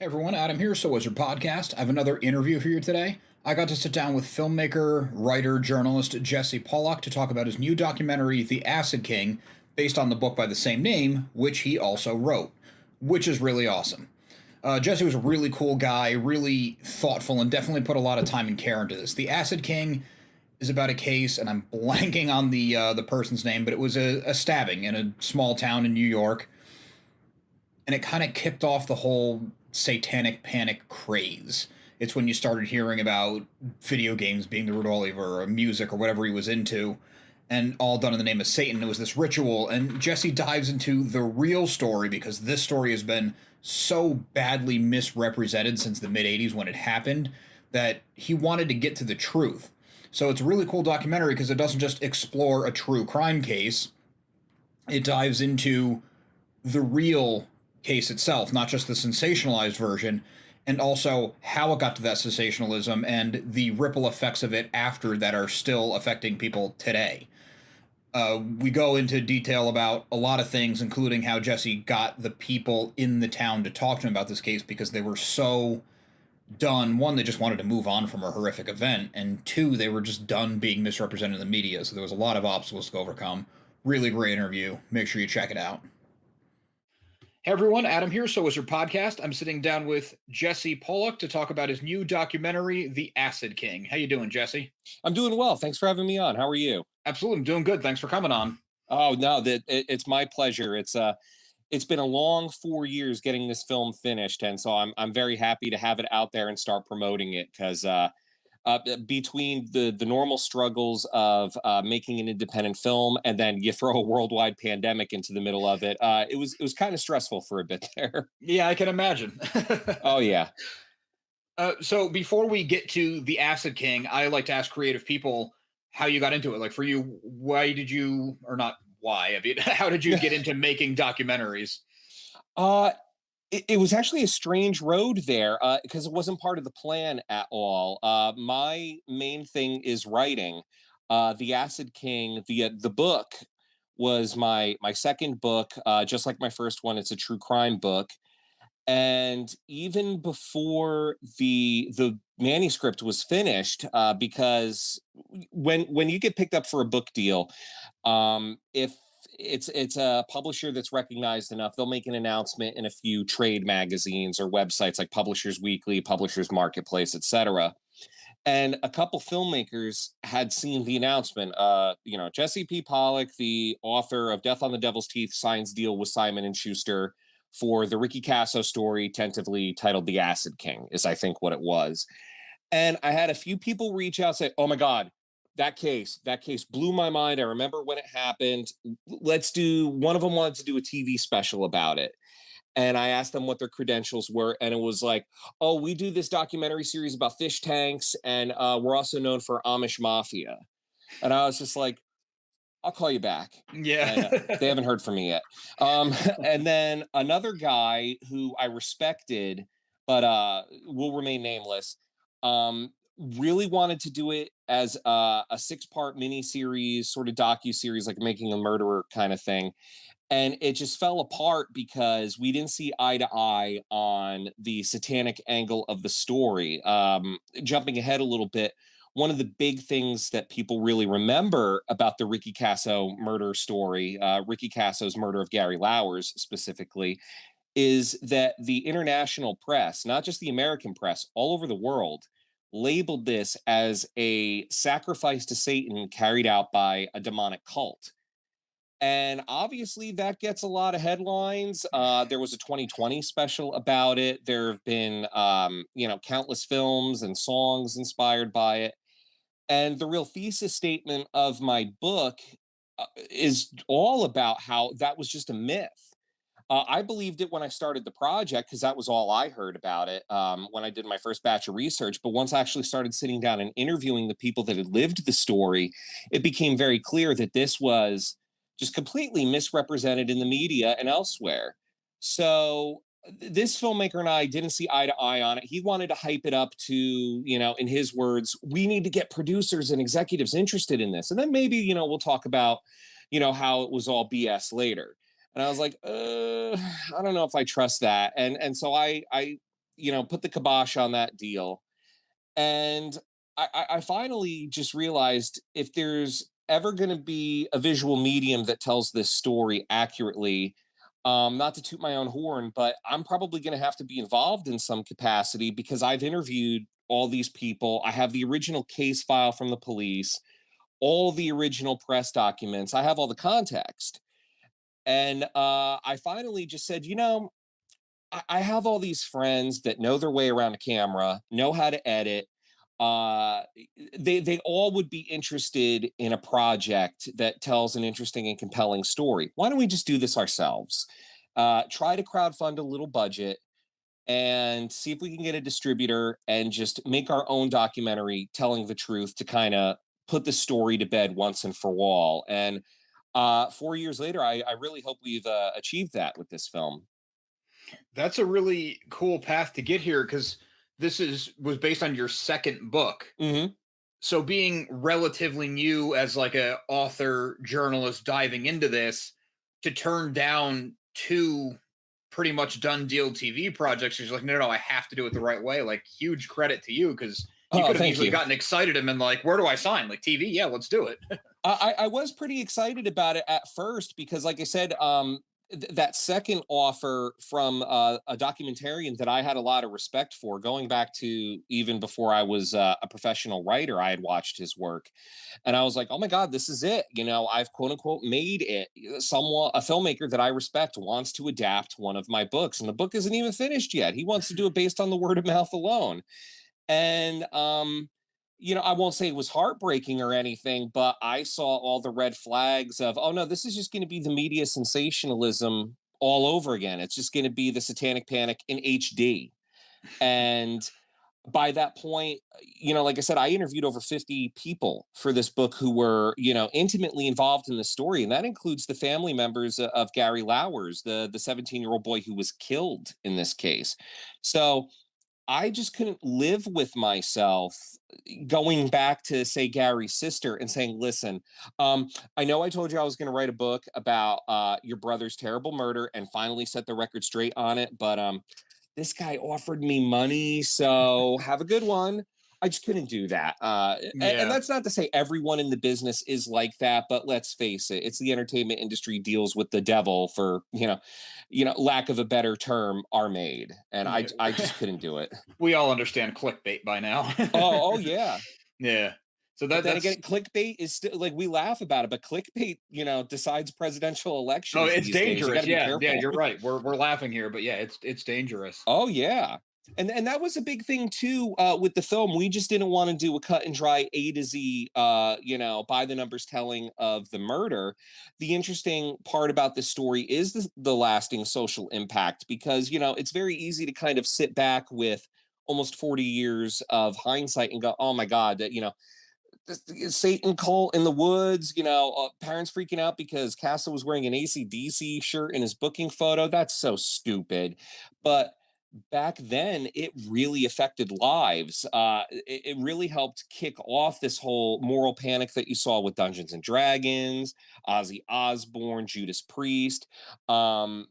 Everyone, Adam here, So Was Your Podcast. I have another interview for you today. I got to sit down with filmmaker, writer, journalist Jesse Pollack to talk about his new documentary, The Acid King, based on the book by the same name, which he also wrote, which is really awesome. Jesse was a really cool guy, really thoughtful, and definitely put a lot of time and care into this. The Acid King is about a case, and I'm blanking on the person's name, but it was a stabbing in a small town in New York, and it kind of kicked off the whole satanic panic craze. It's when you started hearing about video games being the root oliver or music or whatever he was into, and all done in the name of Satan. It was this ritual, and Jesse dives into the real story because this story has been so badly misrepresented since the mid 80s when it happened that he wanted to get to the truth. So it's a really cool documentary because it doesn't just explore a true crime case, it dives into the real case itself, not just the sensationalized version, and also how it got to that sensationalism and the ripple effects of it after that are still affecting people today. We go into detail about a lot of things, including how Jesse got the people in the town to talk to him about this case because they were so done. One, they just wanted to move on from a horrific event, and two, they were just done being misrepresented in the media. So there was a lot of obstacles to overcome. Really great interview. Make sure you check it out. Hey everyone, Adam here, So Was Your Podcast. I'm sitting down with Jesse Pollack to talk about his new documentary, The Acid King. How you doing, Jesse? I'm doing well. Thanks for having me on. How are you? Absolutely, I'm doing good. Thanks for coming on. Oh no, it's my pleasure. It's been a long 4 years getting this film finished, and so I'm very happy to have it out there and start promoting it because between the normal struggles of making an independent film and then you throw a worldwide pandemic into the middle of it, it was kind of stressful for a bit there. Yeah, I can imagine. Oh yeah. So before we get to The Acid King, I like to ask creative people how you got into it. Like for you, why did you, or not why, I mean, how did you get into making documentaries? Uh, it was actually a strange road there because it wasn't part of the plan at all. My main thing is writing. The Acid King, the book was my second book. Just like my first one, it's a true crime book. And even before the manuscript was finished, because when you get picked up for a book deal, if it's a publisher that's recognized enough, they'll make an announcement in a few trade magazines or websites like Publishers Weekly, Publishers Marketplace, etc. And a couple filmmakers had seen the announcement. Jesse P. Pollack, the author of Death on the Devil's Teeth, signs deal with Simon and Schuster for the Ricky Kasso story, tentatively titled "The Acid King," is I think what it was. And I had a few people reach out and say, "Oh my God, that case blew my mind. I remember when it happened. Let's do." One of them wanted to do a TV special about it, and I asked them what their credentials were, and it was like, "Oh, we do this documentary series about fish tanks, and we're also known for Amish mafia." And I was just like, "I'll call you back." Yeah. And they haven't heard from me yet. And then another guy who I respected, but will remain nameless, really wanted to do it as a six-part miniseries, sort of docu-series, like Making a Murderer kind of thing. And it just fell apart because we didn't see eye to eye on the satanic angle of the story. Jumping ahead a little bit, one of the big things that people really remember about the Ricky Kasso murder story, Ricky Kasso's murder of Gary Lauwers specifically, is that the international press, not just the American press, all over the world, labeled this as a sacrifice to Satan carried out by a demonic cult. And obviously, that gets a lot of headlines. There was a 2020 special about it. There have been, countless films and songs inspired by it. And the real thesis statement of my book is all about how that was just a myth. I believed it when I started the project because that was all I heard about it when I did my first batch of research. But once I actually started sitting down and interviewing the people that had lived the story, it became very clear that this was just completely misrepresented in the media and elsewhere. So this filmmaker and I didn't see eye to eye on it. He wanted to hype it up to, in his words, we need to get producers and executives interested in this. And then maybe, we'll talk about, how it was all BS later. And I was like, I don't know if I trust that. And so I put the kibosh on that deal. And I finally just realized if there's ever going to be a visual medium that tells this story accurately, not to toot my own horn, but I'm probably going to have to be involved in some capacity because I've interviewed all these people. I have the original case file from the police, all the original press documents. I have all the context. And I finally just said, I have all these friends that know their way around a camera, know how to edit. Uh, they all would be interested in a project that tells an interesting and compelling story. Why don't we just do this ourselves? Try to crowdfund a little budget and see if we can get a distributor and just make our own documentary telling the truth to kind of put the story to bed once and for all. And 4 years later, I really hope we've achieved that with this film. That's a really cool path to get here because was based on your second book. Hmm. So being relatively new as like a author journalist diving into this to turn down two pretty much done deal TV projects, you're like, no, no, no, I have to do it the right way. Like huge credit to you because you Oh, could have thank easily you. gotten excited and been like, where do I sign? Like TV? Yeah, let's do it. I was pretty excited about it at first because, like I said, that second offer from a documentarian that I had a lot of respect for, going back to even before I was a professional writer, I had watched his work, and I was like, "Oh my God, this is it!" I've quote unquote made it. Someone, a filmmaker that I respect, wants to adapt one of my books, and the book isn't even finished yet. He wants to do it based on the word of mouth alone. And I won't say it was heartbreaking or anything, but I saw all the red flags of, oh no, this is just going to be the media sensationalism all over again. It's just going to be the satanic panic in HD. And by that point, like I said, I interviewed over 50 people for this book who were, intimately involved in the story. And that includes the family members of Gary Lowers, the 17-year-old boy who was killed in this case. So I just couldn't live with myself going back to say Gary's sister and saying, "Listen, I know I told you I was going to write a book about your brother's terrible murder and finally set the record straight on it, but this guy offered me money, so have a good one." I just couldn't do that. And Yeah. that's not to say everyone in the business is like that, but let's face it, it's the entertainment industry deals with the devil for, lack of a better term, are made. And I, Yeah. I just couldn't do it. We all understand clickbait by now. Oh yeah. Yeah. So But then that's again, clickbait is still like we laugh about it, but clickbait, decides presidential oh, elections it's these days. You got dangerous. to be Yeah, yeah, careful. you're right. We're laughing here, but yeah, it's dangerous. Oh yeah. And that was a big thing too with the film. We just didn't want to do a cut and dry A to Z, by the numbers telling of the murder. The interesting part about this story is the lasting social impact because it's very easy to kind of sit back with almost 40 years of hindsight and go, oh my God, that this Satan cult in the woods, parents freaking out because Kasso was wearing an ACDC shirt in his booking photo. That's so stupid. But back then it really affected lives. It really helped kick off this whole moral panic that you saw with Dungeons and Dragons, Ozzy Osbourne, Judas Priest. And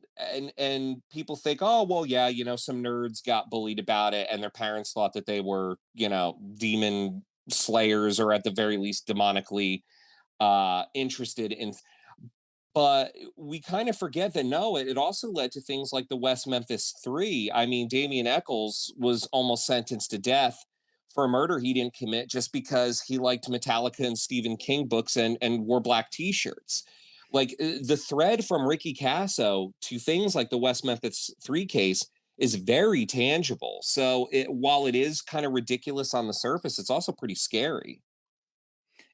people think, oh well, yeah, some nerds got bullied about it and their parents thought that they were, demon slayers or at the very least demonically interested in. But we kind of forget that no, it also led to things like the West Memphis Three. I mean, Damien Eccles was almost sentenced to death for a murder he didn't commit just because he liked Metallica and Stephen King books and wore black T-shirts. Like the thread from Ricky Kasso to things like the West Memphis Three case is very tangible. So while it is kind of ridiculous on the surface, it's also pretty scary.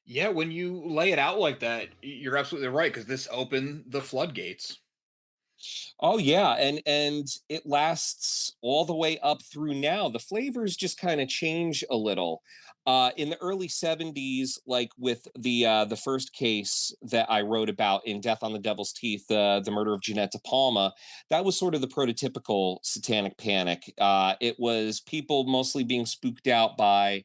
Yeah, when you lay it out like that, you're absolutely right because this opened the floodgates. Oh yeah, and it lasts all the way up through now. The flavors just kind of change a little. In the early 70s, like with the first case that I wrote about in Death on the Devil's Teeth, the murder of Jeanette De Palma, that was sort of the prototypical satanic panic. It was people mostly being spooked out by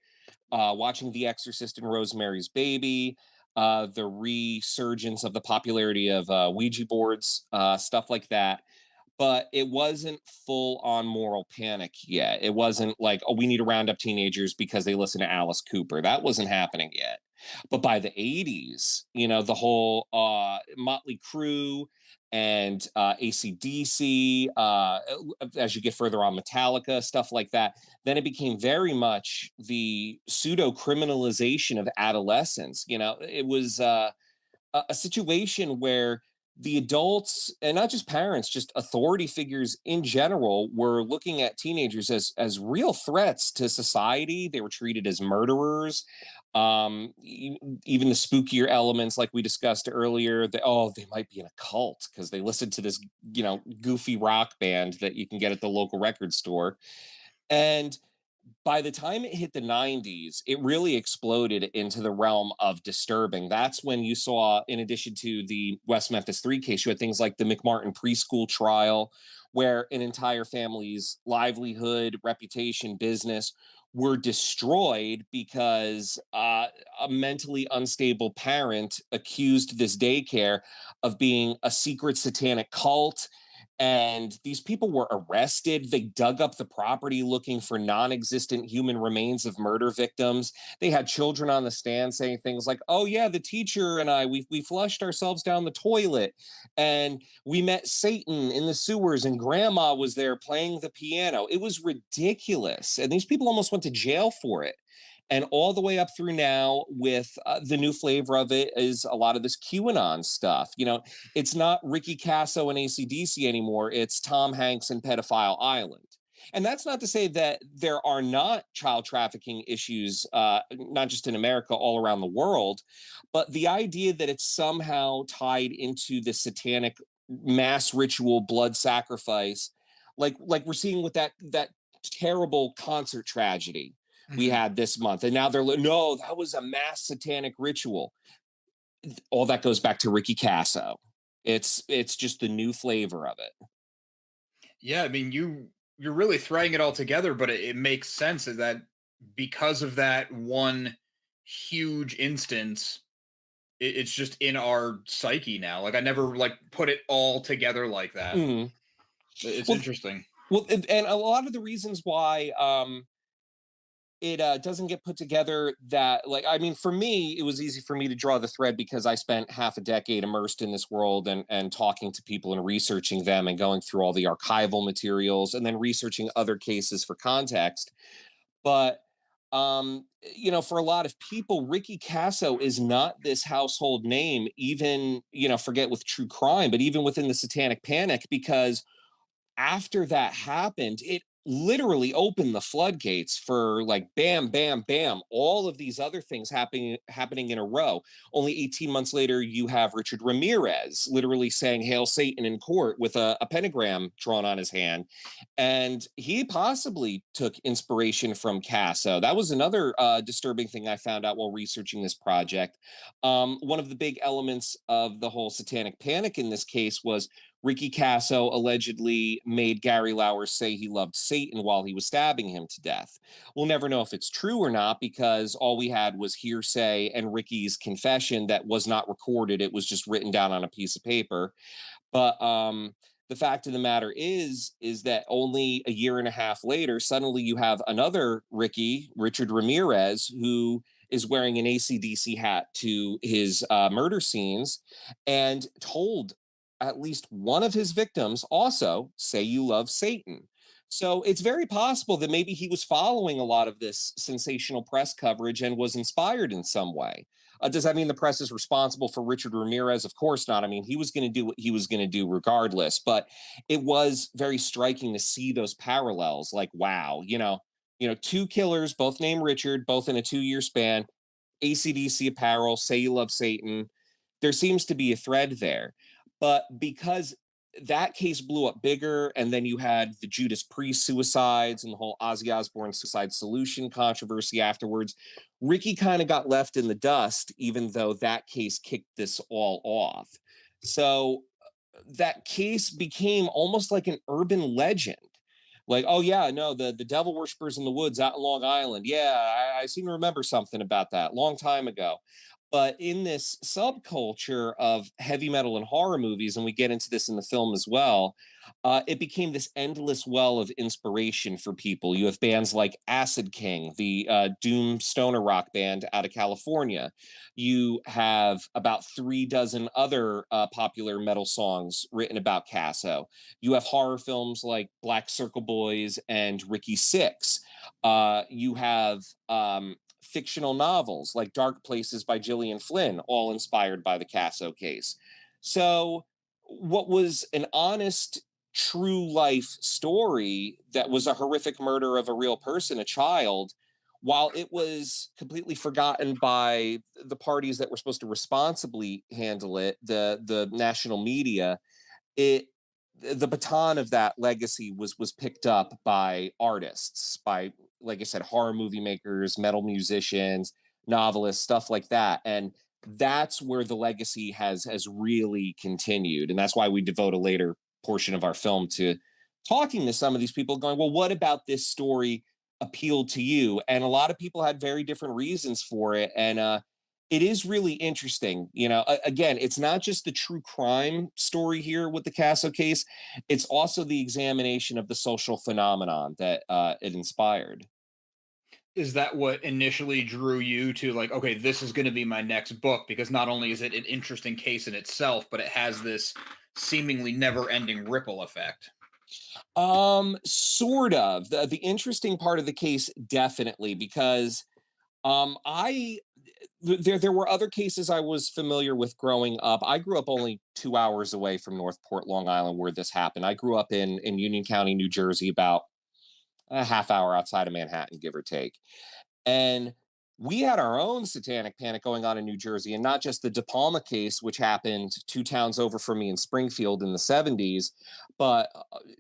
watching The Exorcist and Rosemary's Baby, the resurgence of the popularity of Ouija boards, stuff like that. but it wasn't full on moral panic yet. It wasn't like, oh, we need to round up teenagers because they listen to Alice Cooper. That wasn't happening yet. But by the 80s, the whole Motley Crue and AC/DC, as you get further on, Metallica, stuff like that, then it became very much the pseudo criminalization of adolescence. It was a situation where the adults, and not just parents, just authority figures in general, were looking at teenagers as real threats to society. They were treated as murderers. Even the spookier elements, like we discussed earlier, they might be in a cult because they listen to this goofy rock band that you can get at the local record store. And by the time it hit the 90s, it really exploded into the realm of disturbing. That's when you saw, in addition to the West Memphis 3 case, you had things like the McMartin preschool trial, where an entire family's livelihood, reputation, business were destroyed because a mentally unstable parent accused this daycare of being a secret satanic cult, and these people were arrested. They dug up the property looking for non-existent human remains of murder victims. They had children on the stand saying things like, "Oh yeah, the teacher and I, we flushed ourselves down the toilet, and we met Satan in the sewers, and Grandma was there playing the piano." It was ridiculous, and these people almost went to jail for it. And all the way up through now, with the new flavor of it, is a lot of this QAnon stuff. It's not Ricky Kasso and AC/DC anymore. It's Tom Hanks and Pedophile Island. And that's not to say that there are not child trafficking issues, not just in America, all around the world, but the idea that it's somehow tied into the satanic mass ritual blood sacrifice, like we're seeing with that terrible concert tragedy we Mhm. had this month, and now they're like, no, that was a mass satanic ritual. All that goes back to Ricky Kasso. It's just the new flavor of it. Yeah, I mean, you're really throwing it all together, but it makes sense that because of that one huge instance, it's just in our psyche now. Like I never like put it all together like that. Mhm. It's Well, interesting. and a lot of the reasons why it doesn't get put together, that, like, I mean, for me, it was easy for me to draw the thread because I spent half a decade immersed in this world, and talking to people and researching them and going through all the archival materials and then researching other cases for context. But for a lot of people, Ricky Kasso is not this household name, even, forget with true crime, but even within the satanic panic, because after that happened, it literally opened the floodgates for, like, bam, bam, bam, all of these other things happening in a row. Only 18 months later, you have Richard Ramirez literally saying "Hail Satan" in court with a pentagram drawn on his hand. And he possibly took inspiration from Casso. That was another disturbing thing I found out while researching this project. One of the big elements of the whole satanic panic in this case was Ricky Kasso allegedly made Gary Lauer say he loved Satan while he was stabbing him to death. We'll never know if it's true or not, because all we had was hearsay and Ricky's confession that was not recorded. It was just written down on a piece of paper. But the fact of the matter is that only a year and a half later, suddenly you have another Ricky, Richard Ramirez, who is wearing an AC/DC hat to his murder scenes, and told at least one of his victims also, "Say you love Satan." So it's very possible that maybe he was following a lot of this sensational press coverage and was inspired in some way. Does that mean the press is responsible for Richard Ramirez? Of course not. I mean, he was going to do what he was going to do regardless. But it was very striking to see those parallels. Like, wow, two killers, both named Richard, both in a 2-year span. AC/DC apparel, "Say you love Satan." There seems to be a thread there. But because that case blew up bigger, and then you had the Judas Priest suicides and the whole Ozzy Osbourne suicide solution controversy afterwards, Ricky kind of got left in the dust, even though that case kicked this all off. So that case became almost like an urban legend. Like, oh yeah, no, the devil worshippers in the woods out in Long Island. Yeah, I seem to remember something about that long time ago. But in this subculture of heavy metal and horror movies, and we get into this in the film as well, it became this endless well of inspiration for people. You have bands like Acid King, the doom stoner rock band out of California. You have about 3 dozen other popular metal songs written about Casso. You have horror films like Black Circle Boys and Ricky Six. You have fictional novels like Dark Places by Gillian Flynn, all inspired by the Casso case. So, what was an honest, true life story that was a horrific murder of a real person, a child, while it was completely forgotten by the parties that were supposed to responsibly handle it, the national media, it the baton of that legacy was picked up by artists, by, like I said, horror movie makers, metal musicians, novelists, stuff like that. And that's where the legacy has really continued. And that's why we devote a later portion of our film to talking to some of these people, going, well, what about this story appealed to you? And a lot of people had very different reasons for it. And it is really interesting. Again, it's not just the true crime story here with the Casso case, it's also the examination of the social phenomenon that it inspired. Is that what initially drew you to, like, okay, this is going to be my next book? Because not only is it an interesting case in itself, but it has this seemingly never-ending ripple effect. Sort of. The interesting part of the case, definitely, because I there were other cases I was familiar with growing up. I grew up only 2 hours away from Northport, Long Island, where this happened. I grew up in Union County, New Jersey, about a half hour outside of Manhattan, give or take. And we had our own satanic panic going on in New Jersey, and not just the De Palma case, which happened 2 towns over from me in Springfield in the 70s, but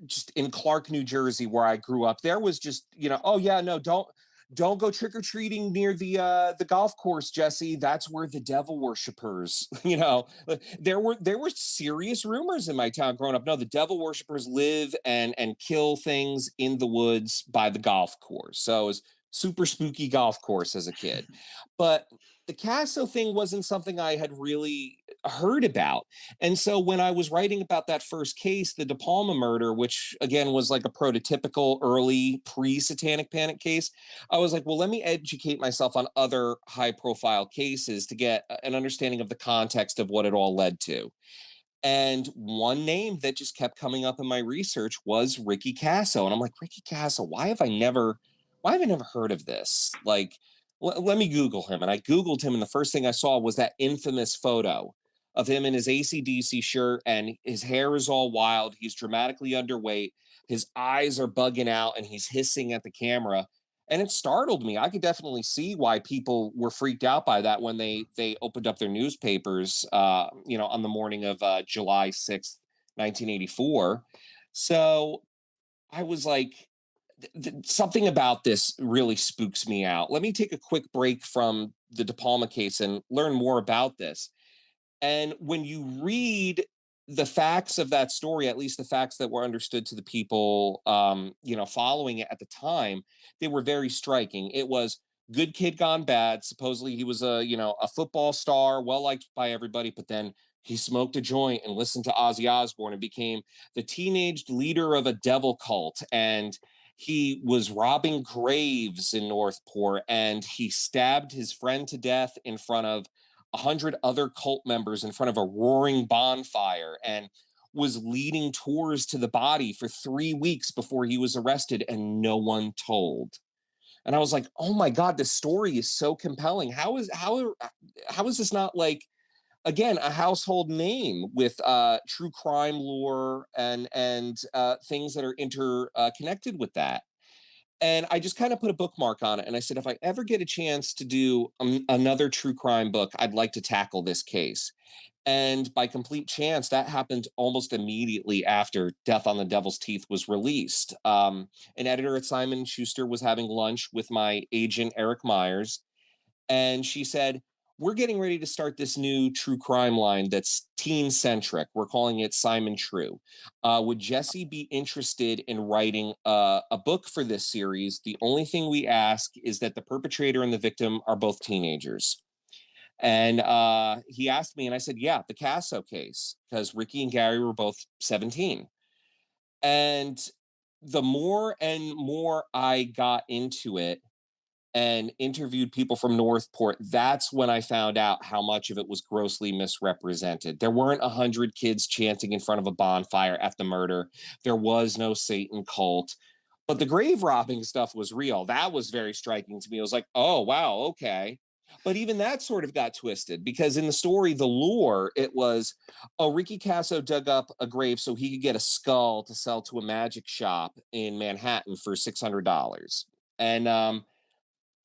just in Clark, New Jersey, where I grew up. There was just, oh yeah, no, don't go trick or treating near the golf course, Jesse. That's where the devil worshippers, there were serious rumors in my town growing up. No, the devil worshippers live and kill things in the woods by the golf course. So it was super spooky golf course as a kid. But the Casso thing wasn't something I had really heard about. And so when I was writing about that first case, the De Palma murder, which again was like a prototypical early pre satanic panic case, I was like, well, let me educate myself on other high profile cases to get an understanding of the context of what it all led to. And one name that just kept coming up in my research was Ricky Kasso. And I'm like, Ricky Kasso, why have I never heard of this? Like, let me Google him. And I Googled him, and the first thing I saw was that infamous photo of him in his ACDC shirt, and his hair is all wild. He's dramatically underweight. His eyes are bugging out, and he's hissing at the camera. And it startled me. I could definitely see why people were freaked out by that when they opened up their newspapers, on the morning of July 6th, 1984. So I was like, something about this really spooks me out. Let me take a quick break from the De Palma case and learn more about this. And when you read the facts of that story, at least the facts that were understood to the people, following it at the time, they were very striking. It was good kid gone bad. Supposedly he was a football star, well liked by everybody, but then he smoked a joint and listened to Ozzy Osbourne and became the teenage leader of a devil cult. And he was robbing graves in Northport, and he stabbed his friend to death in front of 100 other cult members in front of a roaring bonfire, and was leading tours to the body for 3 weeks before he was arrested, and no one told. And I was like, oh my God, this story is so compelling. How is this not, like, again, a household name with true crime lore and things that are interconnected with that? And I just kind of put a bookmark on it. And I said, if I ever get a chance to do another true crime book, I'd like to tackle this case. And by complete chance, that happened almost immediately after Death on the Devil's Teeth was released. An editor at Simon Schuster was having lunch with my agent, Eric Myers, and she said, we're getting ready to start this new true crime line that's teen centric. We're calling it Simon True. Would Jesse be interested in writing a book for this series? The only thing we ask is that the perpetrator and the victim are both teenagers. And he asked me, and I said, yeah, the Kasso case, because Ricky and Gary were both 17. And the more and more I got into it and interviewed people from Northport, that's when I found out how much of it was grossly misrepresented. There weren't 100 kids chanting in front of a bonfire at the murder. There was no Satan cult. But the grave robbing stuff was real. That was very striking to me. I was like, oh, wow, okay. But even that sort of got twisted because in the story, the lore, it was, oh, Ricky Kasso dug up a grave so he could get a skull to sell to a magic shop in Manhattan for $600. And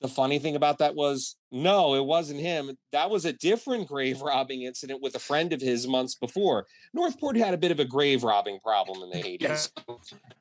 the funny thing about that was, no, it wasn't him. That was a different grave robbing incident with a friend of his months before. Northport had a bit of a grave robbing problem in the Yeah. 80s.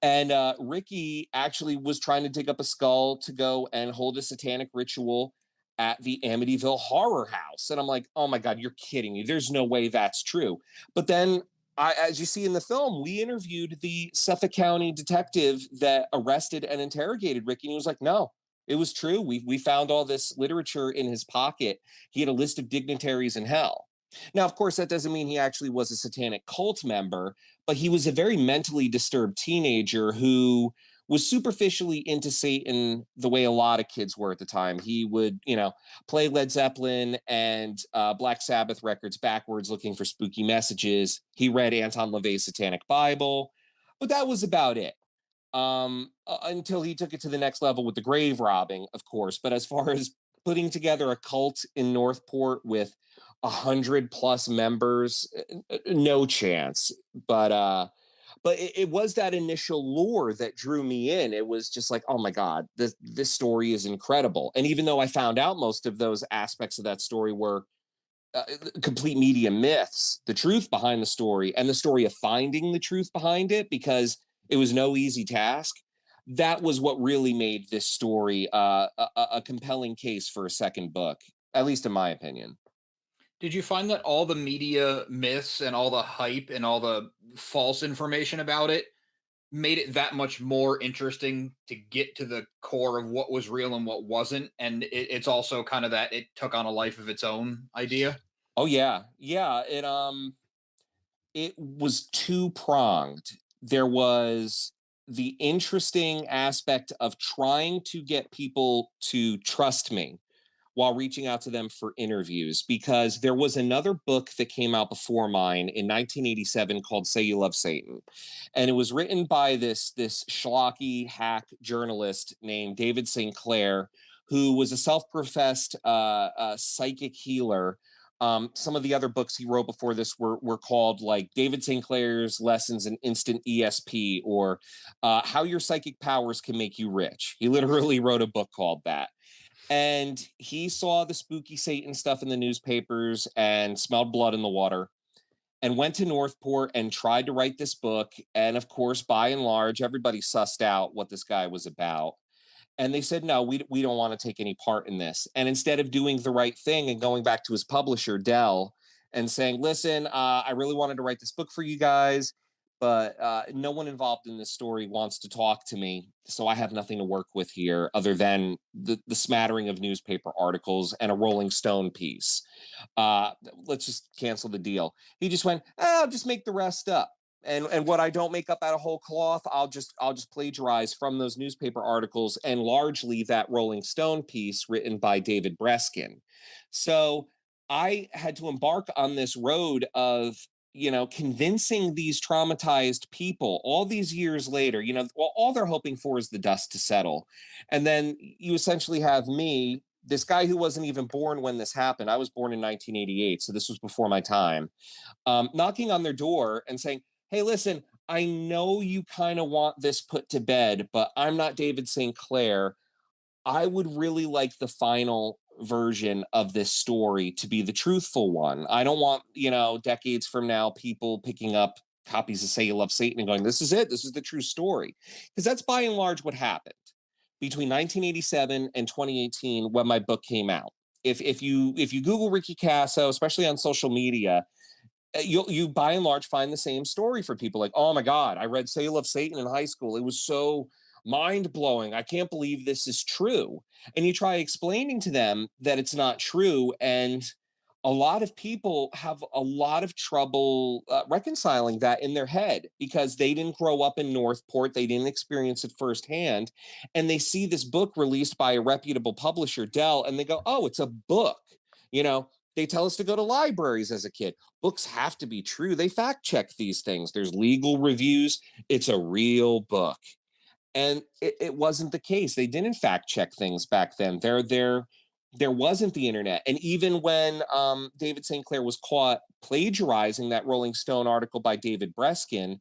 And Ricky actually was trying to dig up a skull to go and hold a satanic ritual at the Amityville Horror House. And I'm like, oh my God, you're kidding me. There's no way that's true. But then, as you see in the film, we interviewed the Suffolk County detective that arrested and interrogated Ricky. And he was like, no, it was true. We found all this literature in his pocket. He had a list of dignitaries in hell. Now, of course, that doesn't mean he actually was a satanic cult member, but he was a very mentally disturbed teenager who was superficially into Satan the way a lot of kids were at the time. He would, play Led Zeppelin and Black Sabbath records backwards looking for spooky messages. He read Anton LaVey's Satanic Bible, but that was about it. Until he took it to the next level with the grave robbing, of course. But as far as putting together a cult in Northport with 100+ members, no chance. But it was that initial lure that drew me in. It was just like, oh my God, this story is incredible. And even though I found out most of those aspects of that story were complete media myths, the truth behind the story and the story of finding the truth behind it, because it was no easy task. That was what really made this story a compelling case for a second book, at least in my opinion. Did you find that all the media myths and all the hype and all the false information about it made it that much more interesting to get to the core of what was real and what wasn't? And it's also kind of that it took on a life of its own idea. Oh yeah, yeah. It was two pronged. There was the interesting aspect of trying to get people to trust me while reaching out to them for interviews, because there was another book that came out before mine in 1987 called Say You Love Satan. And it was written by this schlocky hack journalist named David St. Clair, who was a self-professed psychic healer. Some of the other books he wrote before this were called like David St. Clair's Lessons in Instant ESP, or How Your Psychic Powers Can Make You Rich. He literally wrote a book called that. And he saw the spooky Satan stuff in the newspapers and smelled blood in the water and went to Northport and tried to write this book. And of course, by and large, everybody sussed out what this guy was about. And they said, no, we don't want to take any part in this. And instead of doing the right thing and going back to his publisher, Dell, and saying, listen, I really wanted to write this book for you guys, but no one involved in this story wants to talk to me. So I have nothing to work with here other than the smattering of newspaper articles and a Rolling Stone piece. Let's just cancel the deal. He just went, I'll just make the rest up. And what I don't make up out of whole cloth, I'll just plagiarize from those newspaper articles and largely that Rolling Stone piece written by David Breskin. So I had to embark on this road of convincing these traumatized people all these years later. Well, all they're hoping for is the dust to settle, and then you essentially have me, this guy who wasn't even born when this happened. I was born in 1988, so this was before my time. Knocking on their door and saying, hey, listen, I know you kind of want this put to bed, but I'm not David St. Clair. I would really like the final version of this story to be the truthful one. I don't want, decades from now, people picking up copies of Say You Love Satan and going, this is it. This is the true story. Because that's by and large what happened between 1987 and 2018 when my book came out. If you Google Ricky Kasso, especially on social media, you by and large find the same story for people like, oh my God, I read Say You Love Satan in high school. It was so mind blowing. I can't believe this is true. And you try explaining to them that it's not true. And a lot of people have a lot of trouble reconciling that in their head because they didn't grow up in Northport, they didn't experience it firsthand, and they see this book released by a reputable publisher, Dell, and they go, "Oh, it's a book." You know, they tell us to go to libraries as a kid. Books have to be true. They fact check these things. There's legal reviews. It's a real book. And it wasn't the case. They didn't fact check things back then. There wasn't the internet. And even when David St. Clair was caught plagiarizing that Rolling Stone article by David Breskin,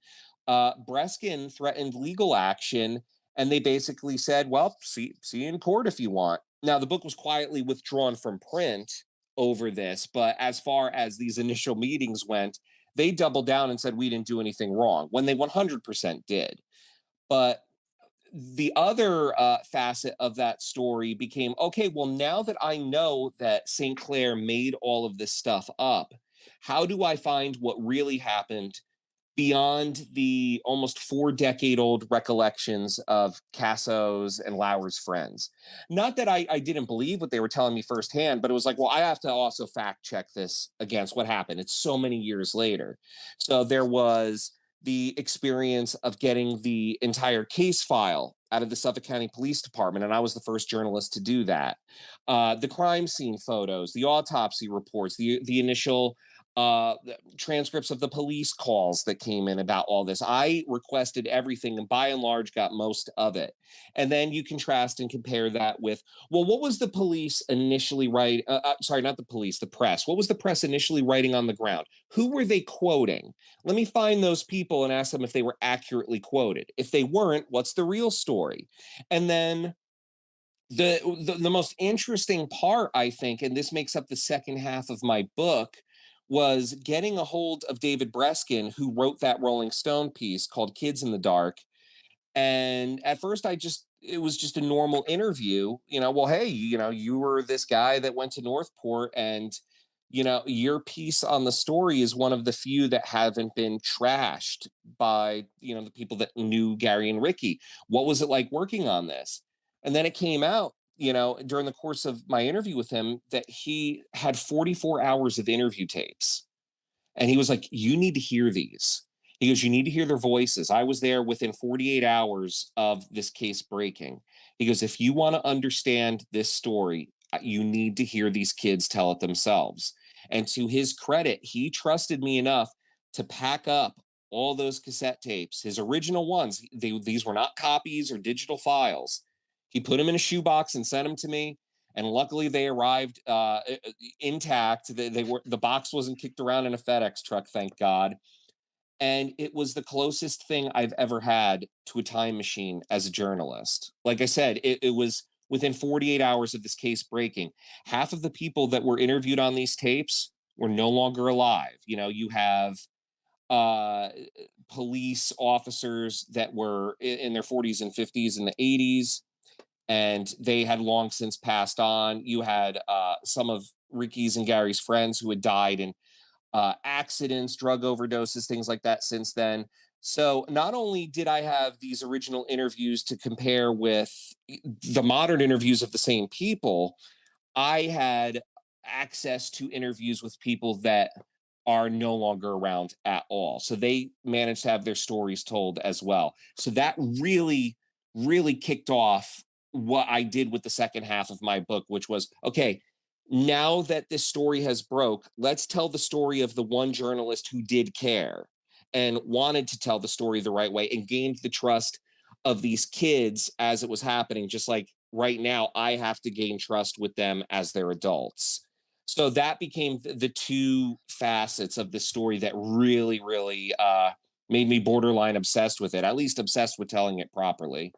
Breskin threatened legal action, and they basically said, "Well, see you in court if you want." Now, the book was quietly withdrawn from print over this, but as far as these initial meetings went, they doubled down and said we didn't do anything wrong when they 100% did. But the other facet of that story became, okay, well, now that I know that St. Clair made all of this stuff up, how do I find what really happened beyond the almost 4 decade old recollections of Casso's and Lauer's friends? Not that I didn't believe what they were telling me firsthand, but it was like, well, I have to also fact check this against what happened. It's so many years later. So there was the experience of getting the entire case file out of the Suffolk County Police Department, and I was the first journalist to do that. The crime scene photos, the autopsy reports, the initial transcripts of the police calls that came in about all this. I requested everything and by and large got most of it. And then you contrast and compare that with, well, what was the police initially writing? Sorry, not the police, the press. What was the press initially writing on the ground? Who were they quoting? Let me find those people and ask them if they were accurately quoted. If they weren't, what's the real story? And then the most interesting part, I think, and this makes up the second half of my book, was getting a hold of David Breskin, who wrote that Rolling Stone piece called Kids in the Dark. And at first, it was just a normal interview. Well, hey, you were this guy that went to Northport, and your piece on the story is one of the few that haven't been trashed by the people that knew Gary and Ricky. What was it like working on this? And then it came out, during the course of my interview with him, that he had 44 hours of interview tapes. And he was like, "You need to hear these." He goes, "You need to hear their voices." I was there within 48 hours of this case breaking. He goes, "If you want to understand this story, you need to hear these kids tell it themselves." And to his credit, he trusted me enough to pack up all those cassette tapes, his original ones. These were not copies or digital files. He put them in a shoebox and sent them to me, and luckily they arrived intact. The box wasn't kicked around in a FedEx truck, thank God. And it was the closest thing I've ever had to a time machine as a journalist. Like I said, it was within 48 hours of this case breaking. Half of the people that were interviewed on these tapes were no longer alive. You have uh, police officers that were in their 40s and 50s and the 80s, and they had long since passed on. You had some of Ricky's and Gary's friends who had died in accidents, drug overdoses, things like that since then. So not only did I have these original interviews to compare with the modern interviews of the same people, I had access to interviews with people that are no longer around at all. So they managed to have their stories told as well. So that really, really kicked off what I did with the second half of my book, which was, okay, now that this story has broke, let's tell the story of the one journalist who did care and wanted to tell the story the right way and gained the trust of these kids as it was happening. Just like right now, I have to gain trust with them as they're adults. So that became the two facets of the story that really, really made me borderline obsessed with it, at least obsessed with telling it properly.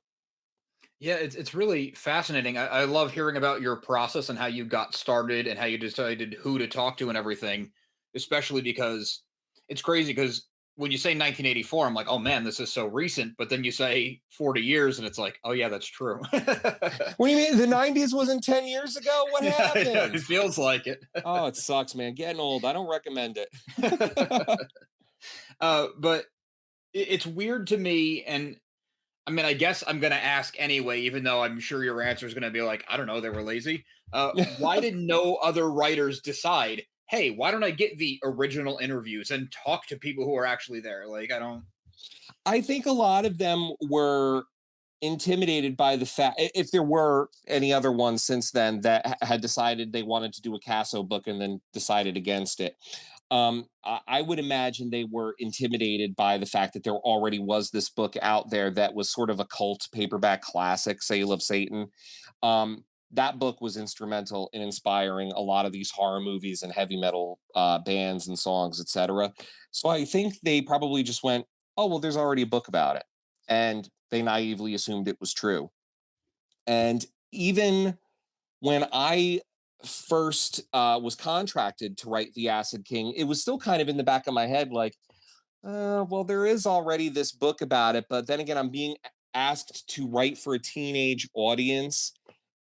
Yeah, it's really fascinating. I love hearing about your process and how you got started and how you decided who to talk to and everything, especially because it's crazy because when you say 1984, I'm like, oh man, this is so recent. But then you say 40 years and it's like, oh yeah, that's true. What do you mean? The 90s wasn't 10 years ago? What Yeah, happened? it feels like it. Oh, it sucks, man. Getting old. I don't recommend it. But it's weird to me. And I mean, I guess I'm going to ask anyway, even though I'm sure your answer is going to be like, I don't know, they were lazy. Why did no other writers decide, hey, why don't I get the original interviews and talk to people who are actually there? Like, I don't. I think a lot of them were intimidated by the fact, if there were any other ones since then that had decided they wanted to do a Casso book and then decided against it. I would imagine they were intimidated by the fact that there already was this book out there that was sort of a cult paperback classic, Sale of Satan. That book was instrumental in inspiring a lot of these horror movies and heavy metal bands and songs, etc. So I think they probably just went, oh, well, there's already a book about it. And they naively assumed it was true. And even when I first was contracted to write The Acid King, it was still kind of in the back of my head, like, well, there is already this book about it. But then again, I'm being asked to write for a teenage audience.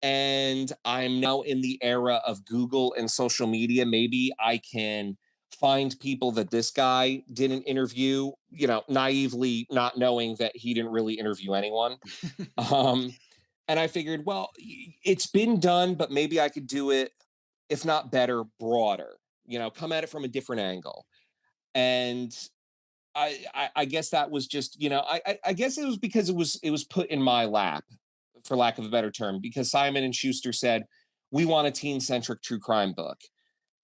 And I'm now in the era of Google and social media. Maybe I can find people that this guy didn't interview, naively not knowing that he didn't really interview anyone. Um, and I figured, well, it's been done, but maybe I could do it, if not better, broader, come at it from a different angle. And I guess that was just, I guess it was because it was put in my lap, for lack of a better term, because Simon and Schuster said, we want a teen-centric true crime book.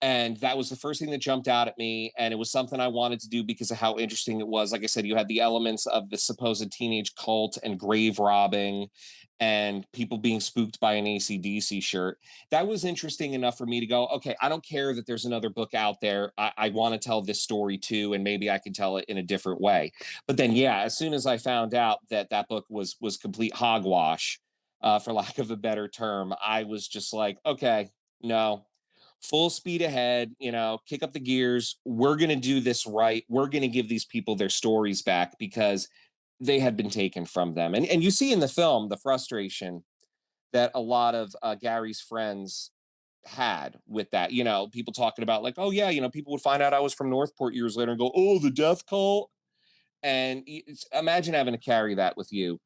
And that was the first thing that jumped out at me. And it was something I wanted to do because of how interesting it was. Like I said, you had the elements of the supposed teenage cult and grave robbing and people being spooked by an AC/DC shirt. That was interesting enough for me to go, okay, I don't care that there's another book out there. I want to tell this story too, and maybe I can tell it in a different way. But then, yeah, as soon as I found out that that book was complete hogwash, for lack of a better term, I was just like, okay, no, full speed ahead, kick up the gears. We're going to do this right. We're going to give these people their stories back because they had been taken from them. And you see in the film the frustration that a lot of Gary's friends had with that. People talking about, like, oh, yeah, people would find out I was from Northport years later and go, oh, the death cult. And imagine having to carry that with you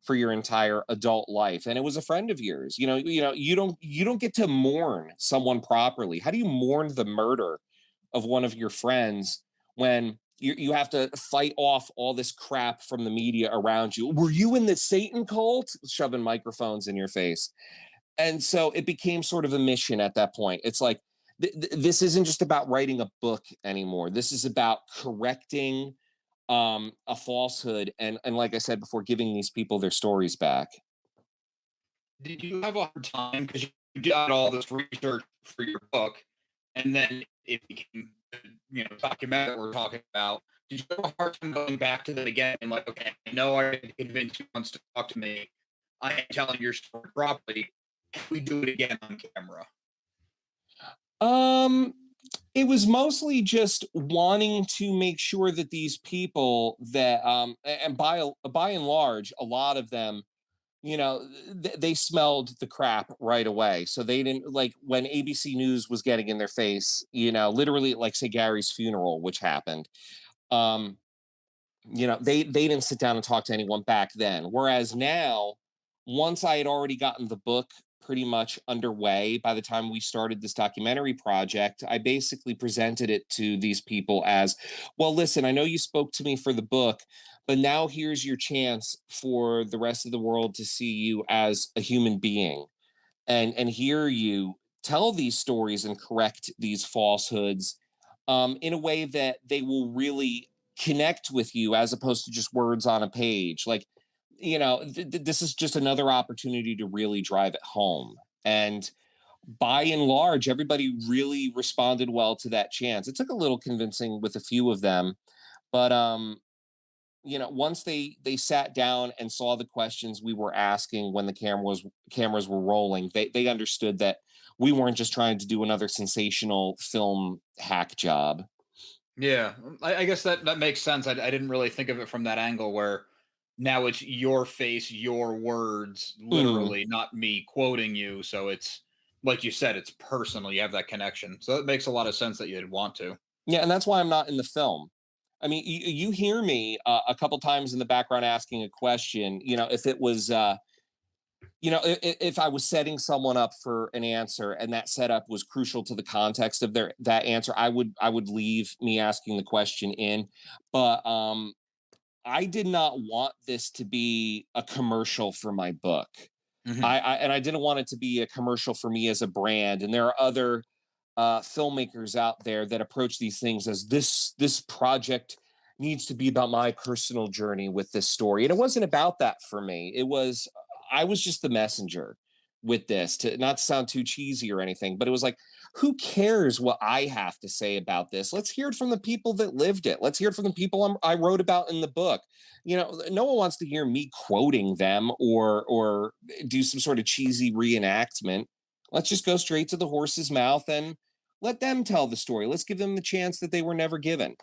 for your entire adult life. And it was a friend of yours. You don't get to mourn someone properly. How do you mourn the murder of one of your friends when you have to fight off all this crap from the media around you? Were you in the Satan cult? Shoving microphones in your face. And so it became sort of a mission at that point. It's like, this isn't just about writing a book anymore. This is about correcting a falsehood, and like I said before, giving these people their stories back. Did you have a hard time because you did all this research for your book, and then it became document that we're talking about? Did you have a hard time going back to that again and like, okay, I know I convinced you once to talk to me. I am telling your story properly. Can we do it again on camera? um it was mostly just wanting to make sure that these people that and by and large, a lot of them, they smelled the crap right away. So they didn't, like, when ABC News was getting in their face, literally, like, say Gary's funeral, which happened. um they didn't sit down and talk to anyone back then. Whereas now, once I had already gotten the book pretty much underway, by the time we started this documentary project, I basically presented it to these people as, well, listen, I know you spoke to me for the book, but now here's your chance for the rest of the world to see you as a human being and hear you tell these stories and correct these falsehoods, in a way that they will really connect with you as opposed to just words on a page. Like, this is just another opportunity to really drive it home. And by and large, everybody really responded well to that chance. It took a little convincing with a few of them, but once they sat down and saw the questions we were asking when the cameras were rolling, they understood that we weren't just trying to do another sensational film hack job. Yeah, I guess that makes sense. I didn't really think of it from that angle where now it's your face, your words, Mm. literally, not me quoting you. So it's like you said, it's personal. You have that connection. So it makes a lot of sense that you'd want to. Yeah, and that's why I'm not in the film. I mean, you hear me a couple times in the background asking a question. If it was if I was setting someone up for an answer and that setup was crucial to the context of that answer, I would leave me asking the question in. But I did not want this to be a commercial for my book. Hmm. I didn't want it to be a commercial for me as a brand. And there are other filmmakers out there that approach these things as this project needs to be about my personal journey with this story, and it wasn't about that for me. I was just the messenger with this, to not sound too cheesy or anything, but it was like, who cares what I have to say about this? Let's hear it from the people that lived it. Let's hear it from the people I wrote about in the book. No one wants to hear me quoting them or do some sort of cheesy reenactment. Let's just go straight to the horse's mouth and let them tell the story. Let's give them the chance that they were never given.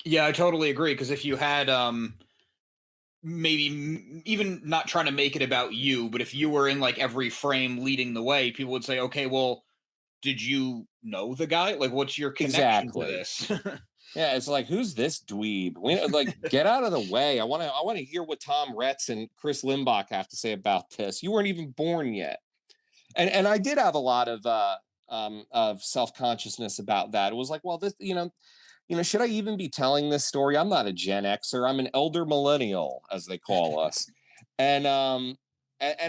Yeah, I totally agree. Because if you had maybe even not trying to make it about you, but if you were in like every frame leading the way, people would say, okay, well, did you know the guy? Like, what's your connection to Exactly. this? Yeah, it's like, who's this dweeb? Get out of the way. I want to hear what Tom Retz and Chris Limbach have to say about this. You weren't even born yet. And I did have a lot of self-consciousness about that. It was like, well, this, should I even be telling this story? I'm not a Gen Xer. I'm an elder millennial, as they call us. And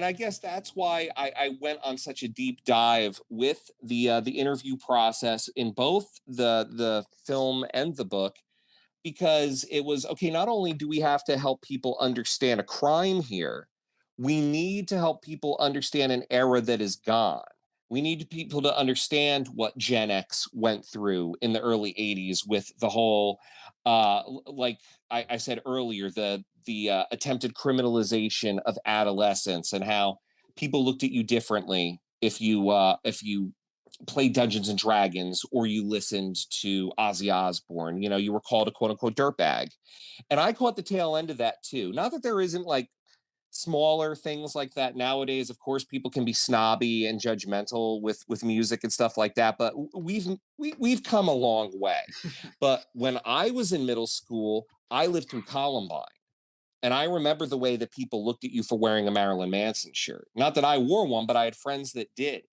I guess that's why I went on such a deep dive with the interview process in both the film and the book, because it was okay. Not only do we have to help people understand a crime here, we need to help people understand an era that is gone. We need people to understand what Gen X went through in the early 80s with the whole, like I said earlier, the attempted criminalization of adolescence, and how people looked at you differently if you played Dungeons and Dragons or you listened to Ozzy Osbourne. You were called a quote unquote dirtbag. And I caught the tail end of that too. Not that there isn't like smaller things like that nowadays. Of course, people can be snobby and judgmental with music and stuff like that, but we've come a long way. But when I was in middle school, I lived through Columbine. And I remember the way that people looked at you for wearing a Marilyn Manson shirt. Not that I wore one, but I had friends that did.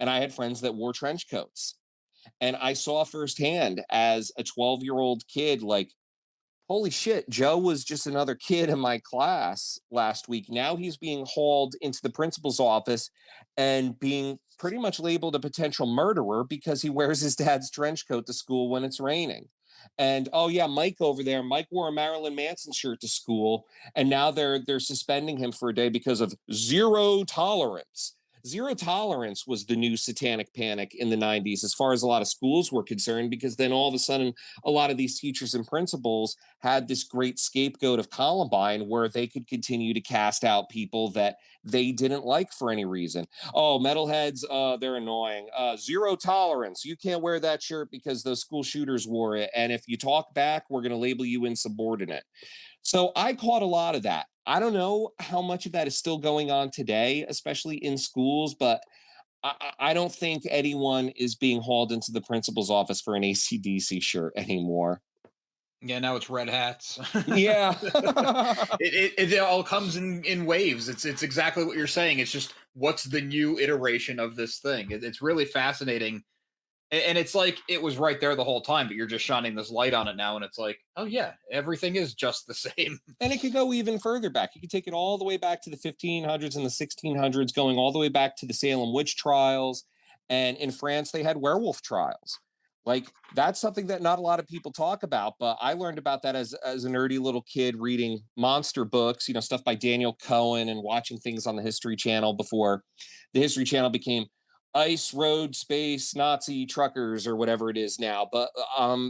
And I had friends that wore trench coats. And I saw firsthand as a 12-year-old kid, like, holy shit, Joe was just another kid in my class last week. Now he's being hauled into the principal's office and being pretty much labeled a potential murderer because he wears his dad's trench coat to school when it's raining. And oh yeah, Mike over there, Mike wore a Marilyn Manson shirt to school, and now they're suspending him for a day because of zero tolerance. Zero tolerance was the new satanic panic in the 90s, as far as a lot of schools were concerned, because then all of a sudden, a lot of these teachers and principals had this great scapegoat of Columbine where they could continue to cast out people that they didn't like for any reason. Oh, metalheads, they're annoying. Zero tolerance. You can't wear that shirt because those school shooters wore it. And if you talk back, we're going to label you insubordinate. So I caught a lot of that. I don't know how much of that is still going on today, especially in schools, but I don't think anyone is being hauled into the principal's office for an ACDC shirt anymore. Yeah, now it's red hats. Yeah. It all comes in waves. It's exactly what you're saying. It's just what's the new iteration of this thing. It's really fascinating, and it's like it was right there the whole time, but you're just shining this light on it now, and it's like, oh yeah, everything is just the same. And it could go even further back. You could take it all the way back to the 1500s and the 1600s, going all the way back to the Salem witch trials. And in France, they had werewolf trials. Like, that's something that not a lot of people talk about, but I learned about that as a nerdy little kid reading monster books, stuff by Daniel Cohen, and watching things on the History Channel before the History Channel became Ice Road Space Nazi Truckers or whatever it is now. But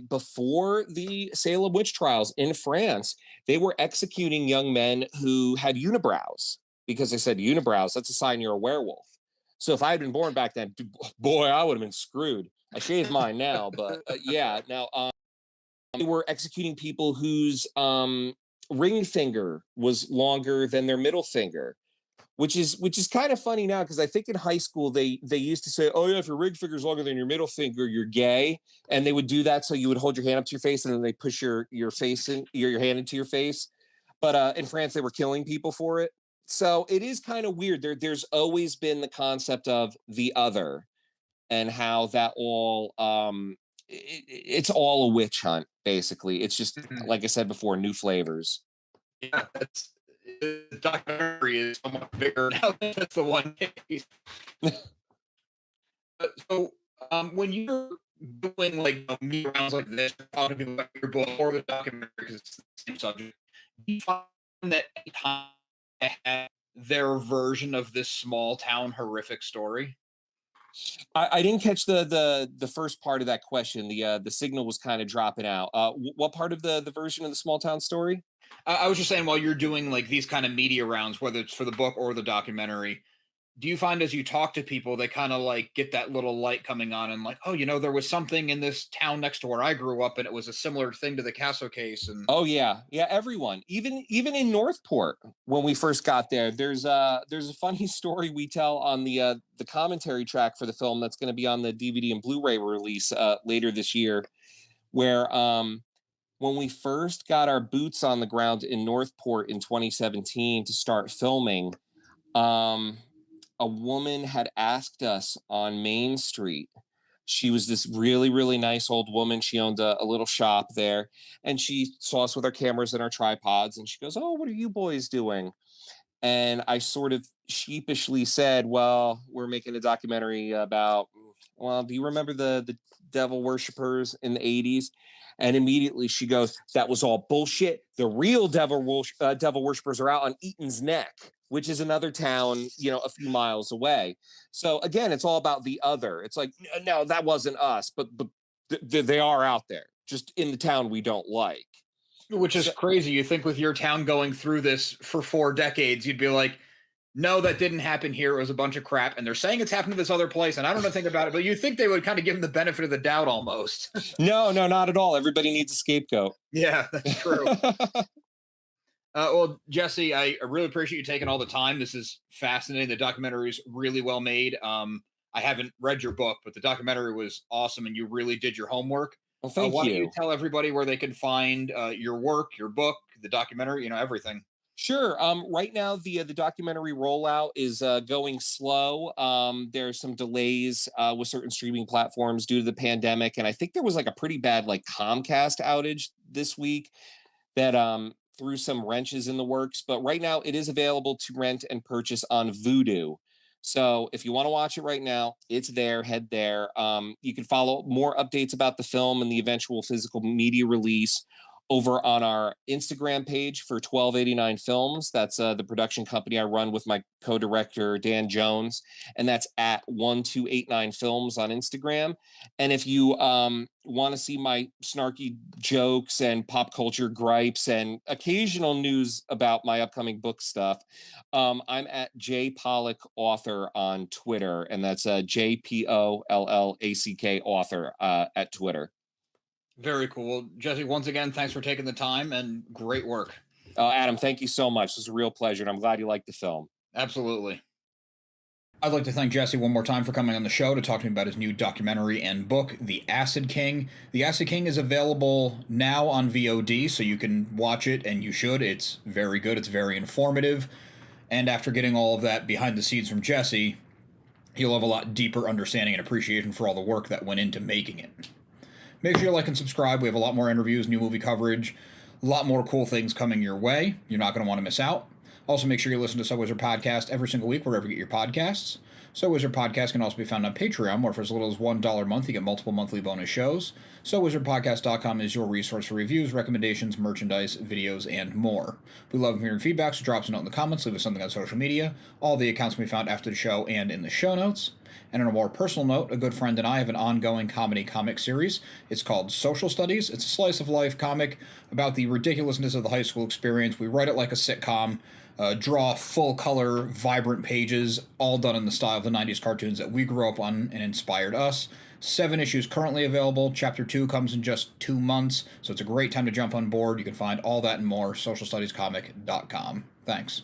before the Salem witch trials in France, they were executing young men who had unibrows, because they said unibrows, that's a sign you're a werewolf. So if I had been born back then, boy, I would have been screwed. I shave mine now, but yeah. Now they were executing people whose ring finger was longer than their middle finger, which is kind of funny now, because I think in high school they used to say, oh yeah, if your ring finger is longer than your middle finger, you're gay, and they would do that so you would hold your hand up to your face, and then they push your face in your hand into your face. But in France, they were killing people for it. So it is kind of weird. There's always been the concept of the other, and how that all it's all a witch hunt, basically. It's just Mhm. like I said before, new flavors. Yeah, the documentary is so much bigger now than just the one case. So, when you're doing like meet rounds like this, talking to people about your book or the documentary because it's the same subject, do you find that any time they have their version of this small town horrific story? I didn't catch the first part of that question. The signal was kind of dropping out. What part of the version of the small town story? I was just saying, while you're doing like these kind of media rounds, whether it's for the book or the documentary, do you find as you talk to people, they kind of like get that little light coming on and like, oh, there was something in this town next to where I grew up and it was a similar thing to the Casso case. And Oh yeah, yeah. Everyone, even in Northport, when we first got there, there's a funny story we tell on the commentary track for the film that's going to be on the DVD and Blu-ray release later this year, where when we first got our boots on the ground in Northport in 2017 to start filming, um, a woman had asked us on Main Street. She was this really, really nice old woman. She owned a little shop there. And she saw us with our cameras and our tripods. And she goes, "Oh, what are you boys doing?" And I sort of sheepishly said, "Well, we're making a documentary about, well, do you remember the devil worshippers in the 80s?" And immediately she goes, "That was all bullshit. The real devil worshippers are out on Eaton's Neck, which is another town, a few miles away." So again, it's all about the other. It's like, no, that wasn't us, but they are out there, just in the town we don't like. which is So crazy. You think with your town going through this for 4 decades, you'd be like, no, that didn't happen here. It was a bunch of crap. And they're saying it's happened to this other place. And I don't know anything about it, but you think they would kind of give them the benefit of the doubt almost. no, no, not at all. Everybody needs a scapegoat. Yeah, that's true. Well, Jesse, I really appreciate you taking all the time. This is fascinating. The documentary is really well made. I haven't read your book, but the documentary was awesome, and you really did your homework. Well, thank Why don't you you. tell everybody where they can find your work, your book, the documentary, everything? Sure. Right now, the documentary rollout is going slow. There's some delays with certain streaming platforms due to the pandemic, and I think there was like a pretty bad like Comcast outage this week that threw some wrenches in the works. But right now, it is available to rent and purchase on Vudu. So if you want to watch it right now, it's there. Head there. You can follow more updates about the film and the eventual physical media release over on our Instagram page for 1289 Films. That's the production company I run with my co-director Dan Jones, and that's at 1289 Films on Instagram. And if you want to see my snarky jokes and pop culture gripes and occasional news about my upcoming book stuff, I'm at J Pollack Author on Twitter, and that's JPOLLACK Author at Twitter. Very cool. Jesse, once again, thanks for taking the time and great work. Adam, thank you so much. It was a real pleasure, and I'm glad you liked the film. Absolutely. I'd like to thank Jesse one more time for coming on the show to talk to me about his new documentary and book, The Acid King. The Acid King is available now on VOD, so you can watch it, and you should. It's very good. It's very informative. And after getting all of that behind the scenes from Jesse, you'll have a lot deeper understanding and appreciation for all the work that went into making it. Make sure you like and subscribe. We have a lot more interviews, new movie coverage, a lot more cool things coming your way. You're not going to want to miss out. Also, make sure you listen to So Wizard Podcast every single week wherever you get your podcasts. So Wizard Podcast can also be found on Patreon, where for as little as $1 a month, you get multiple monthly bonus shows. SoWizardPodcast.com is your resource for reviews, recommendations, merchandise, videos, and more. We love hearing feedback, so drop us a note in the comments, leave us something on social media. All the accounts can be found after the show and in the show notes. And on a more personal note, a good friend and I have an ongoing comedy comic series. It's called Social Studies. It's a slice of life comic about the ridiculousness of the high school experience. We write it like a sitcom, draw full color, vibrant pages, all done in the style of the 90s cartoons that we grew up on and inspired us. 7 issues currently available. Chapter 2 comes in just 2 months, so it's a great time to jump on board. You can find all that and more, socialstudiescomic.com. Thanks.